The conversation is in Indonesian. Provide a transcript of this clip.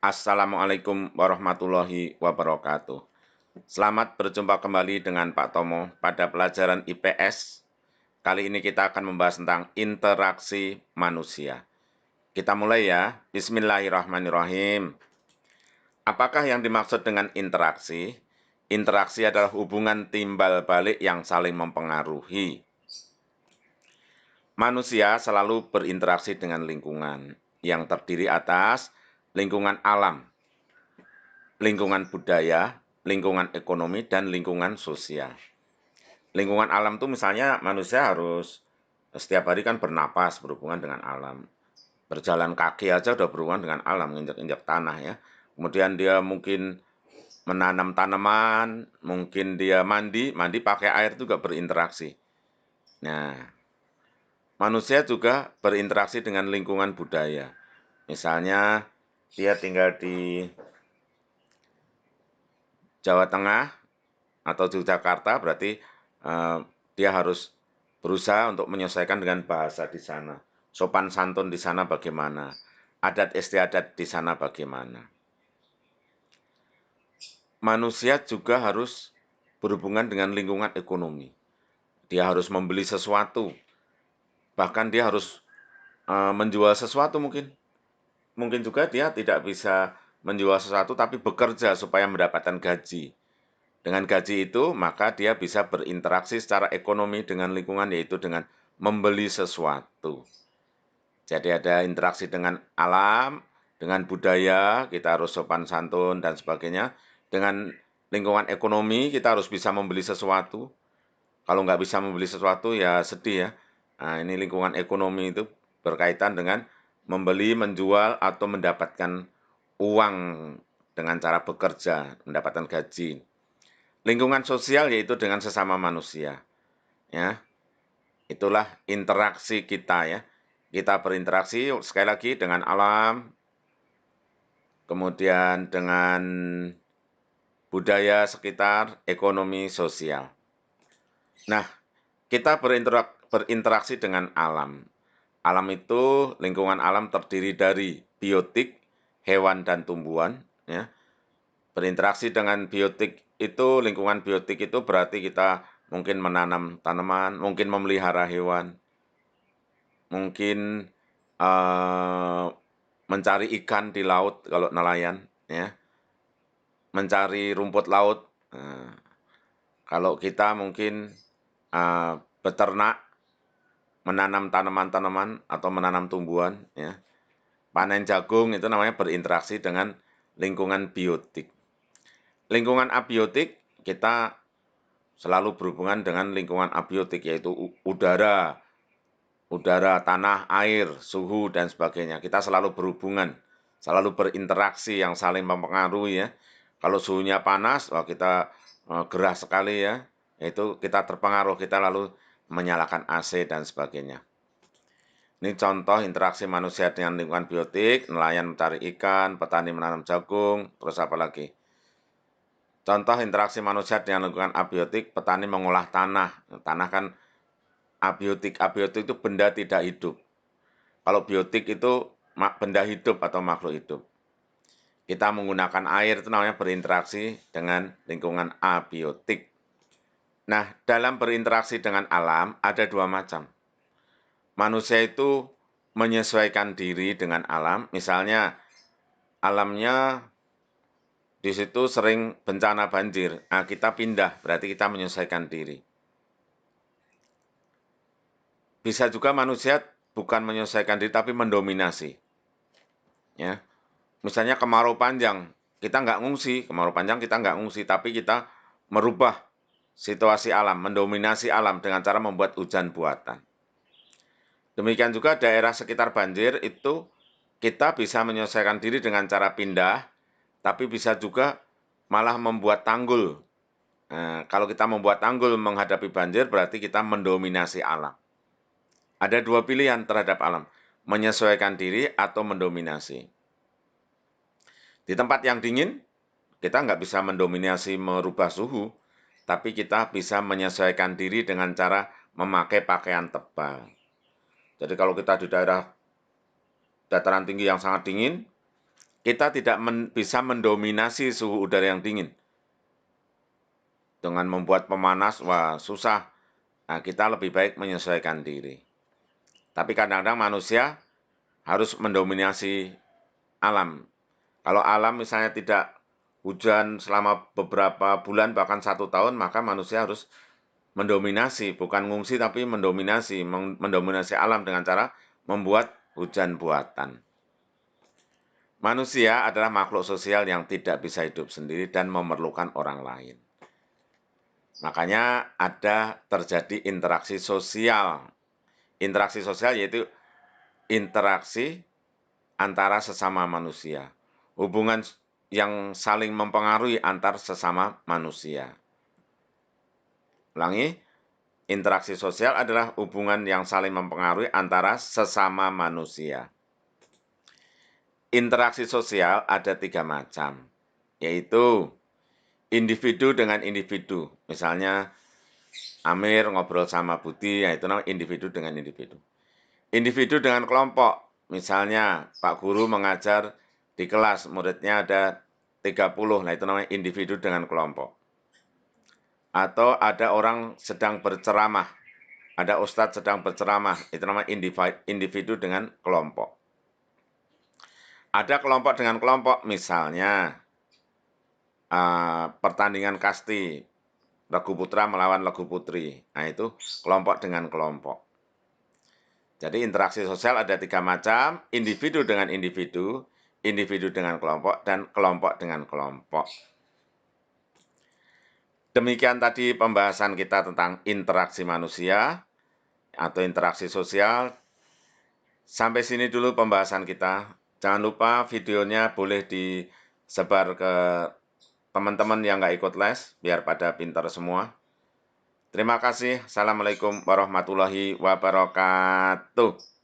Assalamualaikum warahmatullahi wabarakatuh. Selamat berjumpa kembali dengan Pak Tomo pada pelajaran IPS. Kali ini kita akan membahas tentang interaksi manusia. Kita mulai ya. Bismillahirrahmanirrahim. Apakah yang dimaksud dengan interaksi? Interaksi adalah hubungan timbal balik yang saling mempengaruhi. Manusia selalu berinteraksi dengan lingkungan yang terdiri atas lingkungan alam, lingkungan budaya, lingkungan ekonomi, dan lingkungan sosial. Lingkungan alam itu misalnya manusia harus setiap hari kan bernapas berhubungan dengan alam. Berjalan kaki aja udah berhubungan dengan alam, injak-injak tanah ya. Kemudian dia mungkin menanam tanaman, mungkin dia mandi pakai air juga berinteraksi. Nah, manusia juga berinteraksi dengan lingkungan budaya. Misalnya dia tinggal di Jawa Tengah atau Yogyakarta berarti dia harus berusaha untuk menyesuaikan dengan bahasa di sana. Sopan santun di sana bagaimana? Adat istiadat di sana bagaimana? Manusia juga harus berhubungan dengan lingkungan ekonomi. Dia harus membeli sesuatu, bahkan dia harus menjual sesuatu mungkin. Mungkin juga dia tidak bisa menjual sesuatu tapi bekerja supaya mendapatkan gaji. Dengan gaji itu, maka dia bisa berinteraksi secara ekonomi dengan lingkungan, yaitu dengan membeli sesuatu. Jadi ada interaksi dengan alam, dengan budaya, kita harus sopan santun dan sebagainya. Dengan lingkungan ekonomi, kita harus bisa membeli sesuatu. Kalau nggak bisa membeli sesuatu, ya sedih ya. Nah, ini lingkungan ekonomi itu berkaitan dengan membeli, menjual, atau mendapatkan uang dengan cara bekerja, mendapatkan gaji. Lingkungan sosial yaitu dengan sesama manusia, ya. Itulah interaksi kita ya. Kita berinteraksi sekali lagi dengan alam, kemudian dengan budaya sekitar, ekonomi sosial. Nah, kita berinteraksi dengan alam. Alam itu, lingkungan alam terdiri dari biotik, hewan dan tumbuhan, ya. Berinteraksi dengan biotik itu, lingkungan biotik itu berarti kita mungkin menanam tanaman, mungkin memelihara hewan, mungkin mencari ikan di laut kalau nelayan, ya, mencari rumput laut. Nah, kalau kita mungkin beternak, menanam tanaman-tanaman atau menanam tumbuhan, ya, panen jagung itu namanya berinteraksi dengan lingkungan biotik. Lingkungan abiotik kita selalu berhubungan dengan lingkungan abiotik yaitu udara, tanah, air, suhu, dan sebagainya. Kita selalu berhubungan, selalu berinteraksi yang saling mempengaruhi ya. Kalau suhunya panas, wah kita gerah sekali ya, itu kita terpengaruh, kita lalu menyalakan AC dan sebagainya. Ini contoh interaksi manusia dengan lingkungan biotik, nelayan mencari ikan, petani menanam jagung, terus apa lagi? Contoh interaksi manusia dengan lingkungan abiotik, petani mengolah tanah. Tanah kan abiotik. Abiotik itu benda tidak hidup. Kalau biotik itu benda hidup atau makhluk hidup. Kita menggunakan air itu namanya berinteraksi dengan lingkungan abiotik. Nah, dalam berinteraksi dengan alam ada dua macam. Manusia itu menyesuaikan diri dengan alam, misalnya alamnya di situ sering bencana banjir. Nah, kita pindah, berarti kita menyesuaikan diri. Bisa juga manusia bukan menyesuaikan diri, tapi mendominasi. Ya, misalnya kemarau panjang, kita nggak ngungsi, kemarau panjang kita nggak ngungsi, tapi kita merubah situasi alam, mendominasi alam dengan cara membuat hujan buatan. Demikian juga daerah sekitar banjir itu kita bisa menyesuaikan diri dengan cara pindah, tapi bisa juga malah membuat tanggul. Nah, kalau kita membuat tanggul menghadapi banjir, berarti kita mendominasi alam. Ada dua pilihan terhadap alam, menyesuaikan diri atau mendominasi. Di tempat yang dingin, kita nggak bisa mendominasi merubah suhu, tapi kita bisa menyesuaikan diri dengan cara memakai pakaian tebal. Jadi kalau kita di daerah dataran tinggi yang sangat dingin, kita tidak bisa mendominasi suhu udara yang dingin. Dengan membuat pemanas, wah susah. Nah, kita lebih baik menyesuaikan diri. Tapi kadang-kadang manusia harus mendominasi alam. Kalau alam misalnya tidak hujan selama beberapa bulan, bahkan 1 tahun, maka manusia harus mendominasi, bukan ngungsi tapi mendominasi, mendominasi alam dengan cara membuat hujan buatan. Manusia adalah makhluk sosial yang tidak bisa hidup sendiri dan memerlukan orang lain. Makanya ada terjadi interaksi sosial. Interaksi sosial yaitu interaksi antara sesama manusia. Hubungan yang saling mempengaruhi antar sesama manusia. Ulangi, interaksi sosial adalah hubungan yang saling mempengaruhi antara sesama manusia. Interaksi sosial ada 3 macam, yaitu individu dengan individu. Misalnya Amir ngobrol sama Budi, yaitu namanya individu dengan individu. Individu dengan kelompok, misalnya Pak Guru mengajar di kelas, muridnya ada 30, nah itu namanya individu dengan kelompok. Atau ada orang sedang berceramah, ada ustadz sedang berceramah, itu namanya individu dengan kelompok. Ada kelompok dengan kelompok, misalnya pertandingan kasti, Regu Putra melawan Regu Putri, nah itu kelompok dengan kelompok. Jadi interaksi sosial ada 3 macam, individu dengan individu dengan kelompok, dan kelompok dengan kelompok. Demikian tadi pembahasan kita tentang interaksi manusia atau interaksi sosial. Sampai sini dulu pembahasan kita. Jangan lupa videonya boleh disebar ke teman-teman yang nggak ikut les, biar pada pintar semua. Terima kasih. Assalamualaikum warahmatullahi wabarakatuh.